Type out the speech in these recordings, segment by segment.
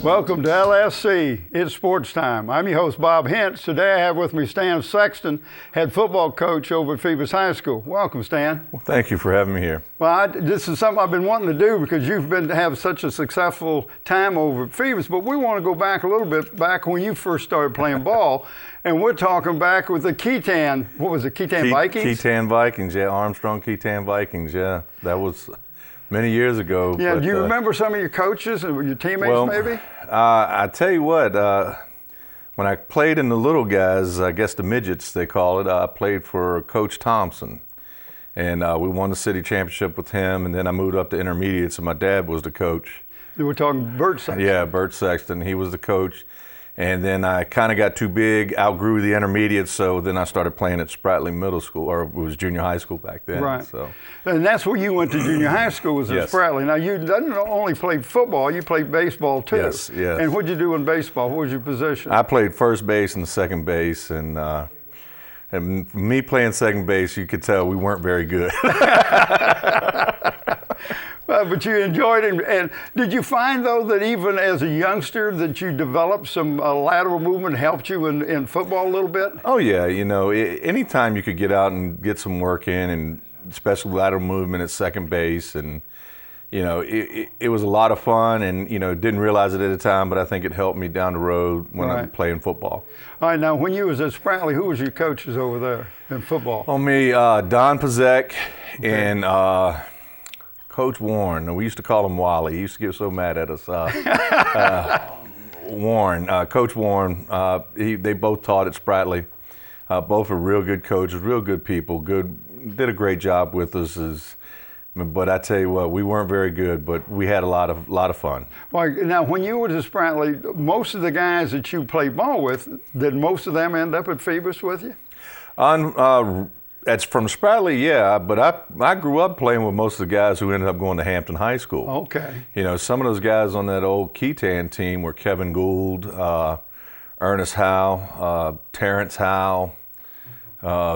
Welcome to LSC. It's Sports Time. I'm your host, Bob Hintz. Today I have with me Stan Sexton, head football coach over at Phoebus High School. Welcome, Stan. Well, thank you for having me here. Well, this is something I've been wanting to do because you've been to have such a successful time over at Phoebus, but we want to go back a little bit, back when you first started playing ball, and we're talking back with the Ketan, what was it, Ketan Vikings? Ketan Vikings, yeah, Armstrong Ketan Vikings, yeah. That was many years ago. Yeah, do you remember some of your coaches and your teammates maybe? I tell you what, when I played in the little guys, I guess the midgets they call it, I played for Coach Thompson. And we won the city championship with him, and then I moved up to intermediates, and my dad was the coach. You were talking Bert Sexton. Yeah, Bert Sexton, he was the coach. And then I kind of got too big, outgrew the intermediates, so then I started playing at Spratly Middle School, or it was junior high school back then. Right. So. And that's where you went to junior high school, was at Yes. Spratly. Now, you didn't only play football, you played baseball too. Yes, yes. And what did you do in baseball? What was your position? I played first base and second base, and me playing second base, you could tell we weren't very good. But you enjoyed it. And did you find, though, that even as a youngster that you developed some lateral movement helped you in football a little bit? Oh, yeah. You know, anytime you could get out and get some work in, and especially lateral movement at second base, and, you know, it was a lot of fun, and, you know, didn't realize it at the time, but I think it helped me down the road when I'm playing football. All right, now, when you was at Spratly, who was your coaches over there in football? On me, Don Pazek and Coach Warren. We used to call him Wally. He used to get so mad at us. Warren, Coach Warren, they both taught at Spratly. Both were real good coaches, real good people. Did a great job with us. But I tell you what, we weren't very good, but we had a lot of fun. Well, now, when you were at Spratly, most of the guys that you played ball with, did most of them end up at Phoebus with you? That's from Spratly, yeah, but I grew up playing with most of the guys who ended up going to Hampton High School. Okay. You know, some of those guys on that old Ketan team were Kevin Gould, Ernest Howe, Terrence Howe,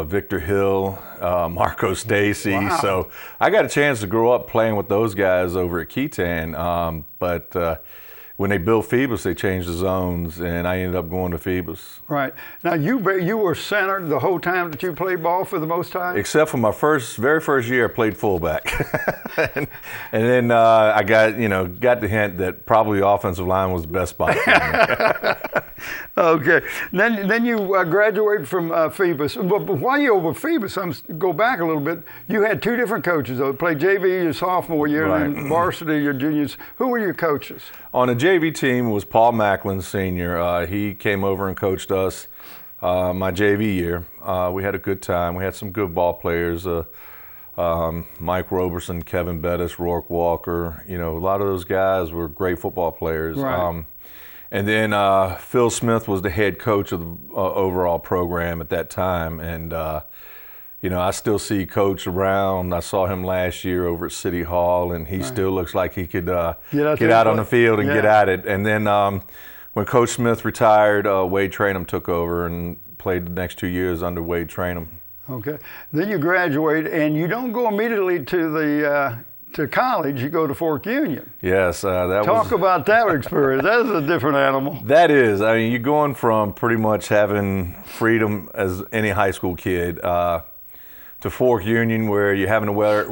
Victor Hill, Marco Stacy. Wow. So I got a chance to grow up playing with those guys over at Ketan, but when they built Phoebus, they changed the zones, and I ended up going to Phoebus. Right. Now, you were center the whole time that you played ball for the most time? Except for my very first year, I played fullback. and then I got the hint that probably the offensive line was the best spot for me. Okay. Then you graduated from Phoebus. But while you were over Phoebus, go back a little bit, you had two different coaches, though. You played JV your sophomore year, Right. and then varsity your juniors. Who were your coaches? On the JV team was Paul Macklin, senior. He came over and coached us my JV year. We had a good time. We had some good ball players. Mike Roberson, Kevin Bettis, Rourke Walker. You know, a lot of those guys were great football players. Right. And then Phil Smith was the head coach of the overall program at that time. And, you know, I still see Coach around. I saw him last year over at City Hall, and he still looks like he could get out on the field and get at it. And then when Coach Smith retired, Wade Trainum took over and played the next 2 years under Wade Trainum. Okay. Then you graduate, and you don't go immediately to college. You go to Fork Union. Yes, Talk about that experience. That is a different animal. That is. I mean, you're going from pretty much having freedom as any high school kid to Fork Union, where you're having to wear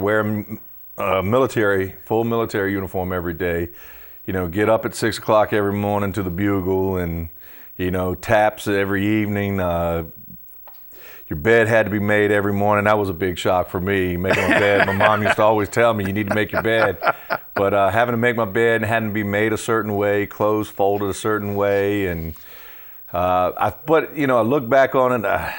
full military uniform every day. You know, get up at 6 o'clock every morning to the bugle, and, you know, taps every evening. Your bed had to be made every morning. That was a big shock for me, making my bed. My mom used to always tell me, you need to make your bed. But having to make my bed and having to be made a certain way, clothes folded a certain way. And but, you know, I look back on it,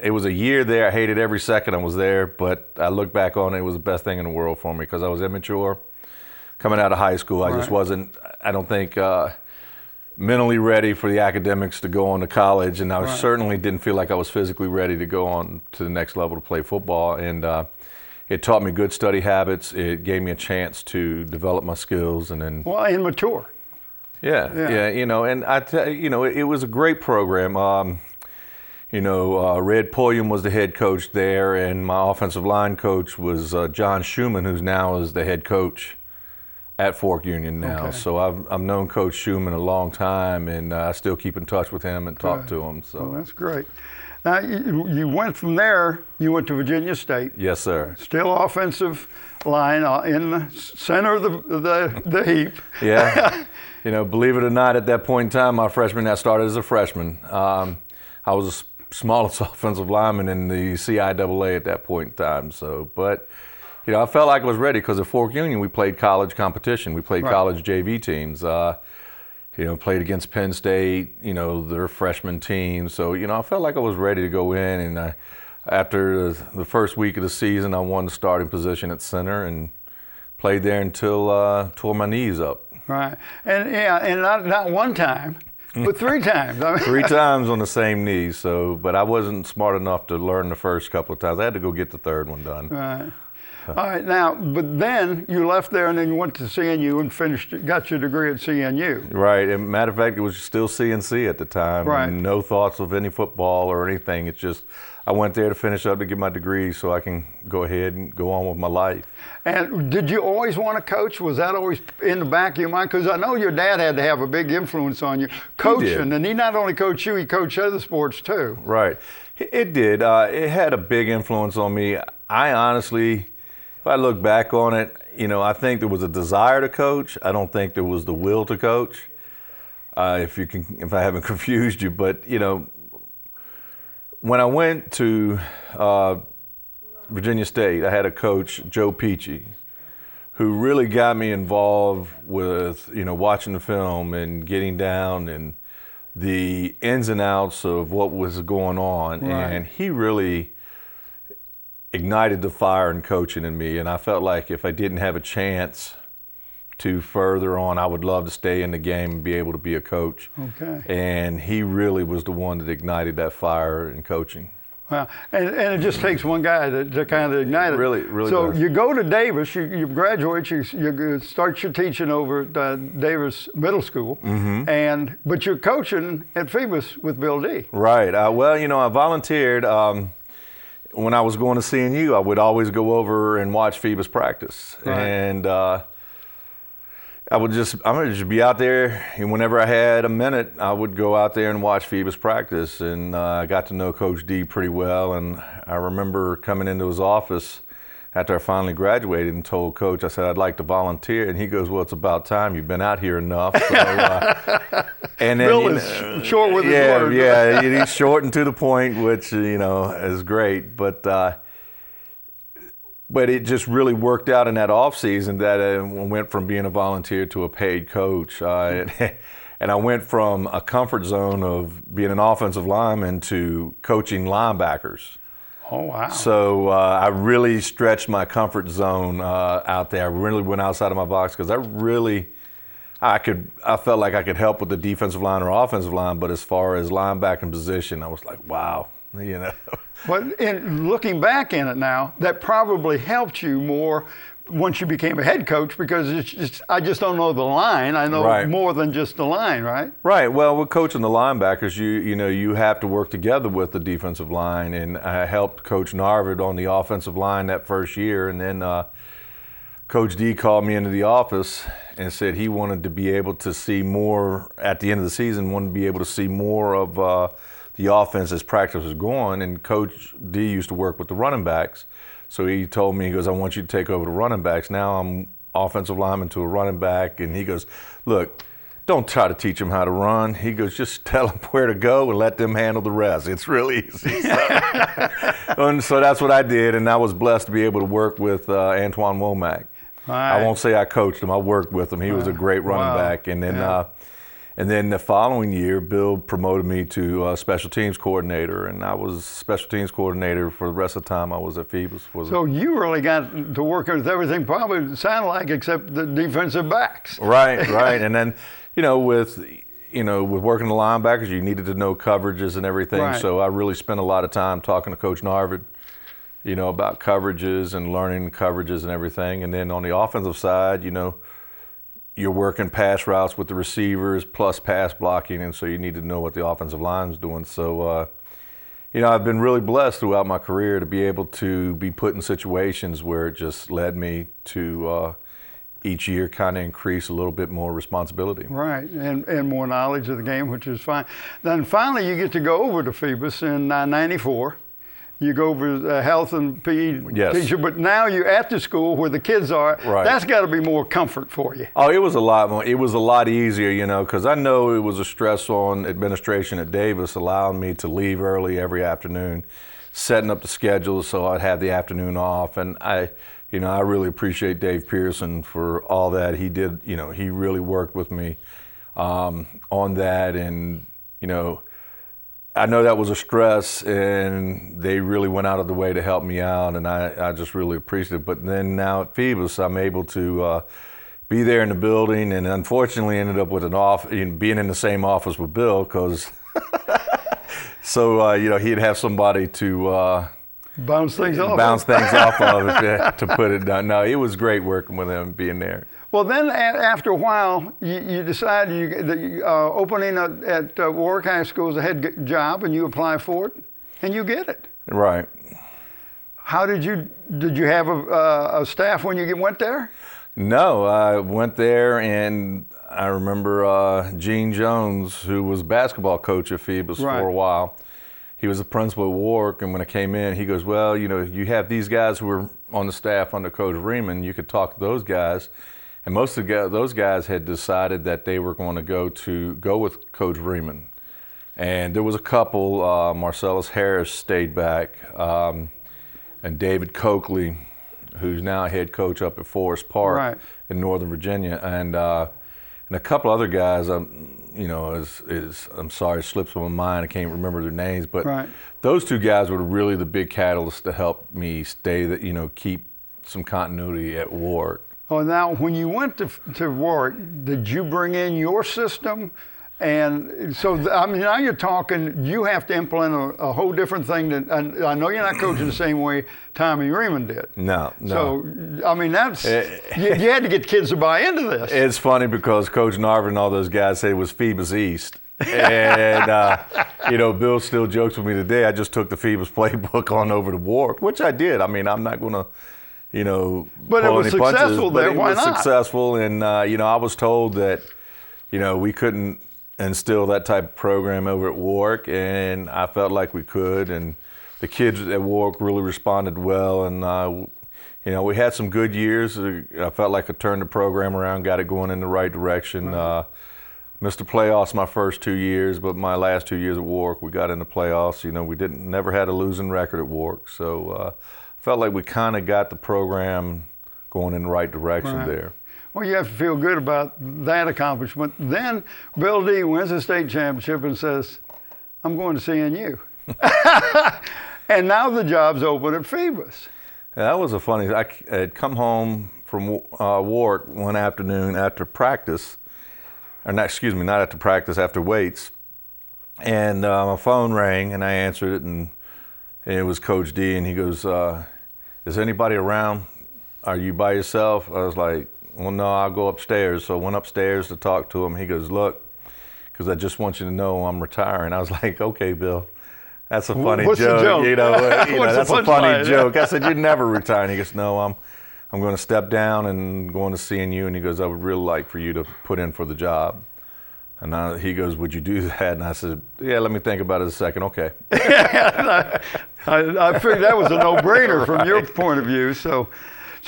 it was a year there. I hated every second I was there. But I look back on it, it was the best thing in the world for me because I was immature. Coming out of high school, I just wasn't, I don't think, mentally ready for the academics to go on to college, and I certainly didn't feel like I was physically ready to go on to the next level to play football. And it taught me good study habits. It gave me a chance to develop my skills, and then and mature. Yeah. You know, and it was a great program. Red Pulliam was the head coach there, and my offensive line coach was John Schumann, who's now is the head coach at Fork Union now. Okay. So I've known Coach Schumann a long time, and I still keep in touch with him and talk to him. So Well, that's great. Now, you went from there, you went to Virginia State. yes, sir. Still offensive line in the center of the heap. Yeah. Believe it or not, at that point in time, my freshman, I started as a freshman. I was the smallest offensive lineman in the CIAA at that point in time. So, but I felt like I was ready because at Fork Union we played college competition. We played college JV teams. Played against Penn State. Their freshman team. So I felt like I was ready to go in. And after the first week of the season, I won the starting position at center and played there until tore my knees up. Right, and not one time, but 3 times. 3 times on the same knee. So, but I wasn't smart enough to learn the first couple of times. I had to go get the third one done. Right. All right. Now, but then you left there and then you went to CNU and got your degree at CNU. Right. And matter of fact, it was still CNC at the time. Right. And no thoughts of any football or anything. It's just I went there to finish up to get my degree so I can go ahead and go on with my life. And did you always want to coach? Was that always in the back of your mind? Because I know your dad had to have a big influence on you coaching, and he not only coached you, he coached other sports too. Right. It did. It had a big influence on me. I honestly, if I look back on it, I think there was a desire to coach. I don't think there was the will to coach. If I haven't confused you, but when I went to Virginia State, I had a coach, Joe Peachy, who really got me involved with watching the film and getting down and the ins and outs of what was going on. Right. And he really ignited the fire in coaching in me. And I felt like if I didn't have a chance to further on, I would love to stay in the game and be able to be a coach. Okay. And he really was the one that ignited that fire in coaching. Wow. And it just takes one guy to kind of ignite it. Really So does. you go to Davis, you graduate, you start your teaching over at Davis Middle School, but you're coaching at Phoebus with Bill D. Right. I volunteered. When I was going to CNU, I would always go over and watch Phoebus practice. Right. And I would just be out there, and whenever I had a minute, I would go out there and watch Phoebus practice. And I got to know Coach D pretty well. And I remember coming into his office after I finally graduated and told Coach, I said, I'd like to volunteer. And he goes, well, it's about time. You've been out here enough. So, and then, Bill is short with his words. Yeah, he's short and to the point, which, is great. But it just really worked out in that off season that I went from being a volunteer to a paid coach. And I went from a comfort zone of being an offensive lineman to coaching linebackers. Oh, wow. So I really stretched my comfort zone out there. I really went outside of my box because I felt like I could help with the defensive line or offensive line, but as far as linebacker position, I was like, wow, But in looking back in it now, that probably helped you more once you became a head coach because I just don't know the line. I know more than just the line, right? Right. Well, with coaching the linebackers, you have to work together with the defensive line, and I helped Coach Narvid on the offensive line that first year, and then Coach D called me into the office and said he wanted to be able to see more at the end of the season, wanted to be able to see more of the offense as practice was going, and Coach D used to work with the running backs. So he told me, he goes, I want you to take over the running backs. Now I'm offensive lineman to a running back, and he goes, look, don't try to teach them how to run. He goes, just tell them where to go and let them handle the rest. It's really easy. And so that's what I did, and I was blessed to be able to work with Antoine Womack. Right. I won't say I coached him. I worked with him. He was a great running back. And then and then the following year, Bill promoted me to special teams coordinator, and I was special teams coordinator for the rest of the time I was at Phoebus. So you really got to work with everything, probably sounded like, except the defensive backs. Right. And then, with working the linebackers, you needed to know coverages and everything. Right. So I really spent a lot of time talking to Coach Narvid, about coverages and learning coverages and everything. And then on the offensive side, you're working pass routes with the receivers plus pass blocking, and so you need to know what the offensive line's doing. So, I've been really blessed throughout my career to be able to be put in situations where it just led me to each year kind of increase a little bit more responsibility. Right, and more knowledge of the game, which is fine. Then finally you get to go over to Phoebus in '94. You go over as health and PE teacher, but now you're at the school where the kids are. Right. That's got to be more comfort for you. Oh, it was a lot more. It was a lot easier, you know, because I know it was a stress on administration at Davis, allowing me to leave early every afternoon, setting up the schedule so I'd have the afternoon off. And I really appreciate Dave Pearson for all that he did. You know, he really worked with me on that, and you know, I know that was a stress, and they really went out of the way to help me out, and I just really appreciate it. But then now at Phoebus, I'm able to be there in the building, and unfortunately ended up with being in the same office with Bill, because so you know, he'd have somebody to bounce things off of, to put it down. No, it was great working with him, being there. Well, then after a while, you decide opening at Warwick High School is a head job, and you apply for it, and you get it. Right. How did you have a staff when you went there? No, I went there, and I remember Gene Jones, who was basketball coach at Phoebus for a while. He was the principal at Warwick, and when I came in, he goes, well, you know, you have these guys who were on the staff under Coach Riemann. You could talk to those guys. And most of those guys had decided that they were going to go with Coach Riemann. And there was a couple, Marcellus Harris stayed back, and David Coakley, who's now head coach up at Forest Park in Northern Virginia, and a couple other guys, you know, I'm sorry, it slips from my mind, I can't remember their names, but those two guys were really the big catalysts to help me keep some continuity at Warwick. Oh, now when you went to Warwick, did you bring in your system? And so, I mean, now you're talking, you have to implement a whole different thing. I know you're not coaching the same way Tommy Riemann did. No. So, I mean, that's, you had to get kids to buy into this. It's funny because Coach Narvin and all those guys say it was Phoebus East. And, you know, Bill still jokes with me today, I just took the Phoebus playbook on over to Warwick, which I did. I mean, I'm not going to, you know, but it was successful there. Why not? It was successful, and you know, I was told that, you know, we couldn't instill that type of program over at Warwick, and I felt like we could, and the kids at Warwick really responded well, and you know, we had some good years. I felt like I turned the program around, got it going in the right direction. Missed the playoffs my first 2 years, but my last 2 years at Warwick, we got in the playoffs. You know, we never had a losing record at Warwick, so. Felt like we kind of got the program going in the right direction there. Well, you have to feel good about that accomplishment. Then Bill D wins the state championship and says, I'm going to CNU. And now the job's open at Phoebus. That was a funny, I had come home from Warwick one afternoon after practice, or not, excuse me, not after practice, after weights. And my phone rang and I answered it, and it was Coach D, and he goes, is anybody around? Are you by yourself? I was like, well, no, I'll go upstairs. So I went upstairs to talk to him. He goes, look, because I just want you to know I'm retiring. I was like, okay, Bill, that's a funny joke. You know, that's a funny joke. I said, you're never retiring. He goes, no, I'm going to step down and going to CNU. And he goes, I would really like for you to put in for the job. And he goes, would you do that? And I said, yeah, let me think about it a second. Okay. I figured that was a no-brainer from your point of view. So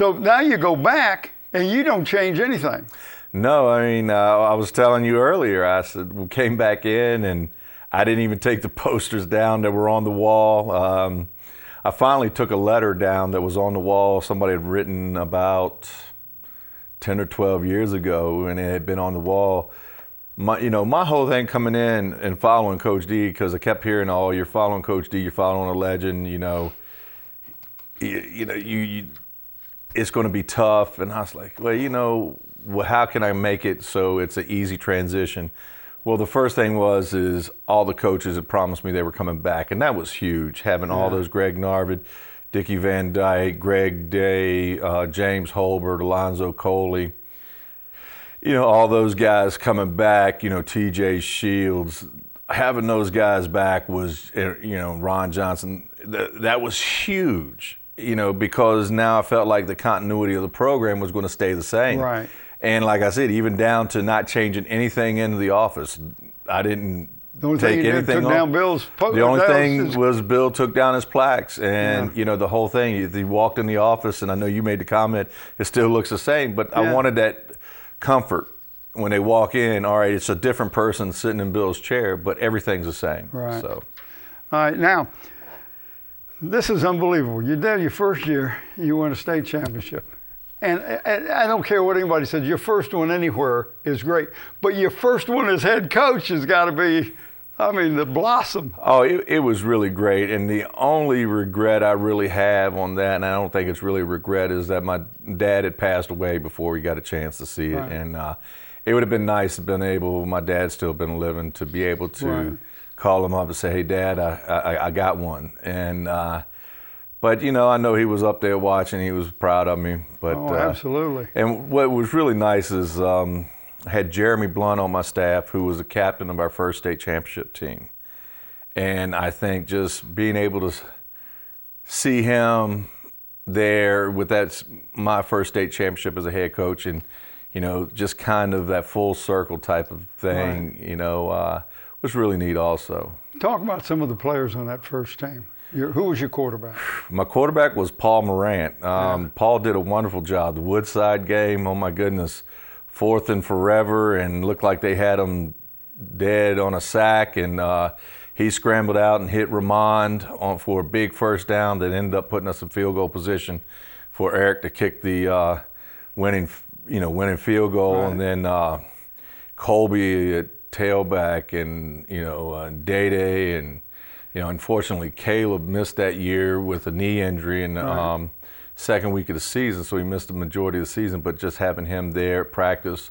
now you go back and you don't change anything. No, I mean, I was telling you earlier, I said, we came back in and I didn't even take the posters down that were on the wall. I finally took a letter down that was on the wall somebody had written about 10 or 12 years ago, and it had been on the wall. My whole thing coming in and following Coach D, because I kept hearing, "Oh, you're following Coach D, you're following a legend." It's going to be tough. And I was like, well, how can I make it so it's an easy transition? Well, the first thing is all the coaches had promised me they were coming back, and that was huge. Having all those Greg Narvid, Dickie Van Dyke, Greg Day, James Holbert, Alonzo Coley. You know, all those guys coming back, you know, TJ Shields, having those guys back was, you know, Ron Johnson, that was huge. because now I felt like the continuity of the program was going to stay the same. Right. And like I said, even down to not changing anything into the office. I didn't take anything took down Bill's The only thing was Bill took down his plaques. And, the whole thing, he walked in the office, and I know you made the comment, it still looks the same. But I wanted that comfort when they walk in. All right, it's a different person sitting in Bill's chair, but everything's the same. Right. So. All right, now, this is unbelievable. You did your first year, you won a state championship. And I don't care what anybody says, your first one anywhere is great. But your first one as head coach has got to be, the blossom. Oh, it was really great. And the only regret I really have on that, and I don't think it's really a regret, is that my dad had passed away before we got a chance to see it. Right. And it would have been nice to have been able, my dad's still been living, to be able to call him up and say, hey, Dad, I got one. And but, I know he was up there watching. He was proud of me. But, absolutely. And what was really nice is I had Jeremy Blunt on my staff, who was the captain of our first state championship team. And I think just being able to see him there with my first state championship as a head coach, and, just kind of that full circle type of thing, was really neat also. Talk about some of the players on that first team. Who was your quarterback? My quarterback was Paul Morant. Paul did a wonderful job. The Woodside game, oh my goodness, 4th and forever, and looked like they had him dead on a sack, and he scrambled out and hit Ramond for a big first down that ended up putting us in field goal position for Eric to kick the winning field goal. Right. And then Colby at tailback, and Day-Day, and unfortunately, Caleb missed that year with a knee injury in the second week of the season, so he missed the majority of the season. But just having him there at practice,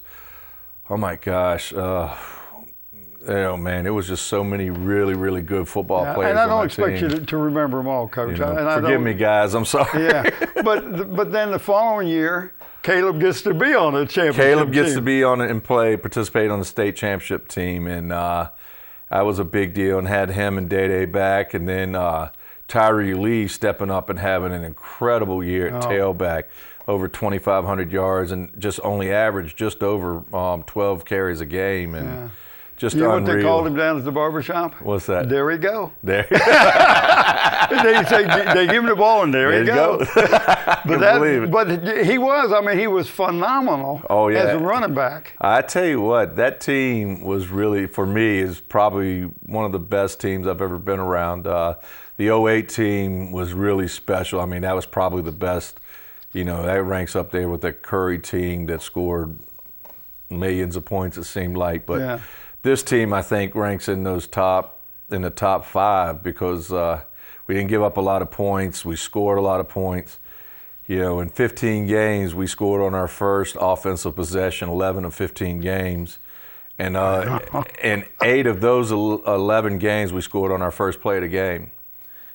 oh my gosh, man, it was just so many really, really good football players. And I don't on expect team. you to remember them all, Coach. Forgive me, guys. I'm sorry. Yeah, but then the following year, Caleb gets to be on a championship team. Caleb gets to be on it and participate on the state championship team, and that was a big deal, and had him and Day-Day back. And then Tyree Lee stepping up and having an incredible year at tailback, over 2,500 yards, and just only averaged just over 12 carries a game. And just you know unreal. What they called him down at the barbershop? What's that? There we go. There. they give him the ball, and there you go. But he was phenomenal as a running back. I tell you what, that team was really, for me, is probably one of the best teams I've ever been around. The 08 team was really special. That was probably the best. That ranks up there with the Curry team that scored millions of points, it seemed like. But this team, I think, ranks in the top 5 because we didn't give up a lot of points. We scored a lot of points. In 15 games, we scored on our first offensive possession, 11 of 15 games. And in 8 of those 11 games, we scored on our first play of the game.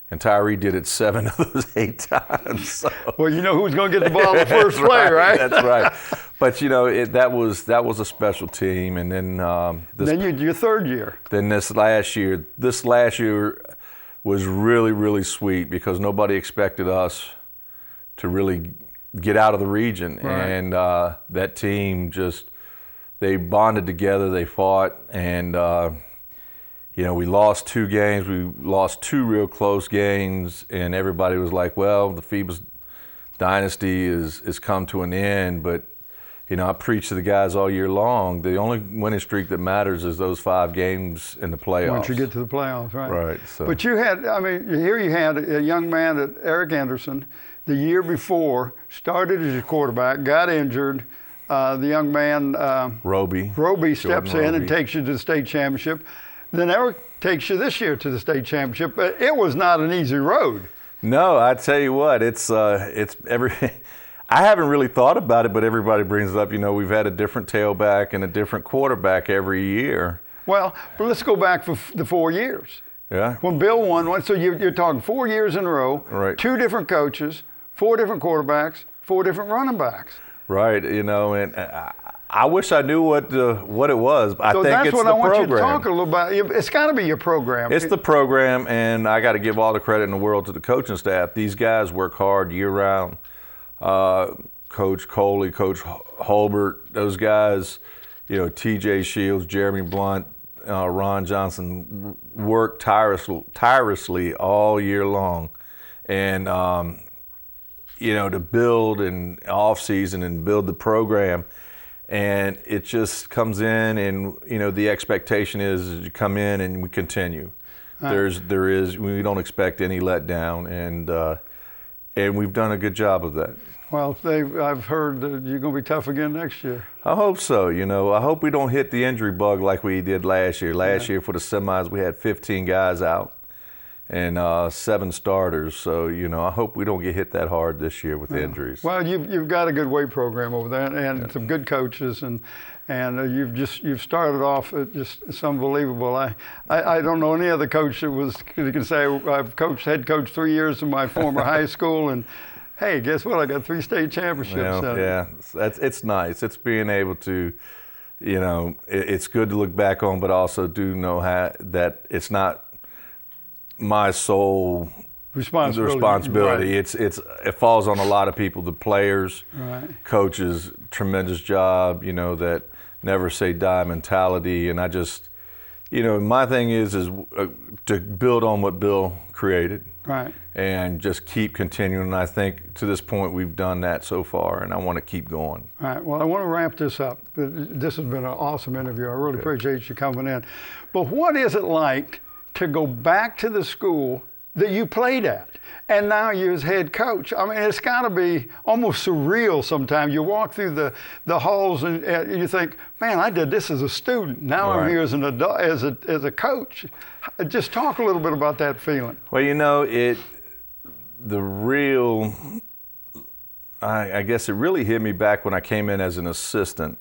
And Tyree did it 7 of those 8 times. So. Well, who's going to get the ball in the first play, right? That's right. But that was a special team. And then your third year. Then this last year was really, really sweet because nobody expected us to really get out of the region. Right. And that team they bonded together. They fought, and we lost 2 games. We lost 2 real close games, and everybody was like, well, the Phoebus dynasty is come to an end. But, I preach to the guys all year long, the only winning streak that matters is those 5 games in the playoffs. Once you get to the playoffs, right? Right. So. But you had, here you had a young man, Eric Anderson, the year before, started as a quarterback, got injured. The young man, Roby steps in and takes you to the state championship. Then Eric takes you this year to the state championship. But it was not an easy road. No, I tell you what, it's I haven't really thought about it, but everybody brings it up. We've had a different tailback and a different quarterback every year. Well, but let's go back for the 4 years. Yeah. When Bill won, so you're talking 4 years in a row, right. 2 different coaches, 4 different quarterbacks, 4 different running backs. Right, and I wish I knew what it was. I So think that's it's what the I want program. you to talk a little about. It's got to be your program. It's the program, and I got to give all the credit in the world to the coaching staff. These guys work hard year round. Coach Coley, Coach Holbert, those guys, T.J. Shields, Jeremy Blunt, Ron Johnson work tirelessly all year long, and to build an off season and build the program, and it just comes in, and the expectation is you come in and we continue. We don't expect any letdown, and we've done a good job of that. Well, I've heard that you're going to be tough again next year. I hope so. I hope we don't hit the injury bug like we did last year. Last year for the semis, we had 15 guys out and 7 starters. So, I hope we don't get hit that hard this year with injuries. Well, you've got a good weight program over there, and some good coaches, and you've started off it's unbelievable. I don't know any other coach that can say I've head coached 3 years in my former high school, and hey, guess what? I got 3 state championships. It's nice. It's being able to, it's good to look back on, but also do know that it's not my sole responsibility. Right. It falls on a lot of people, the players, right. Coaches, tremendous job, that never say die mentality. And I just, my thing is to build on what Bill created. Right. And just keep continuing. And I think to this point we've done that so far, and I want to keep going. All right. Well, I want to wrap this up. This has been an awesome interview. I really appreciate you coming in. But what is it like to go back to the school that you played at, and now you're his head coach? I mean, it's got to be almost surreal sometimes. You walk through the halls and you think, man, I did this as a student. Now I'm here as an adult, as a coach. Just talk a little bit about that feeling. Well, I guess it really hit me back when I came in as an assistant,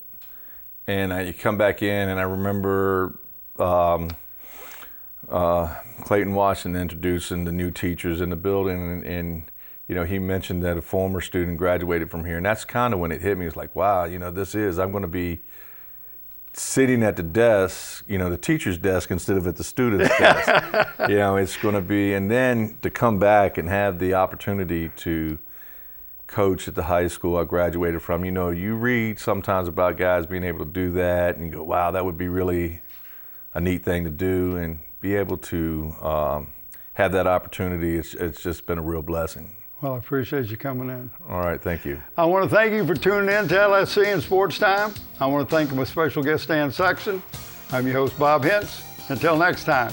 and you come back in, and I remember Clayton Washington introducing the new teachers in the building, and he mentioned that a former student graduated from here, and that's kind of when it hit me. It's like, wow, I'm going to be sitting at the desk, the teacher's desk instead of at the student's desk. It's going to be, and then to come back and have the opportunity to coach at the high school I graduated from. You read sometimes about guys being able to do that, and you go, wow, that would be really a neat thing to do, and be able to have that opportunity. It's just been a real blessing. Well, I appreciate you coming in. All right, thank you. I want to thank you for tuning in to LSC and Sports Time. I want to thank my special guest, Stan Sexton. I'm your host, Bob Hintz. Until next time.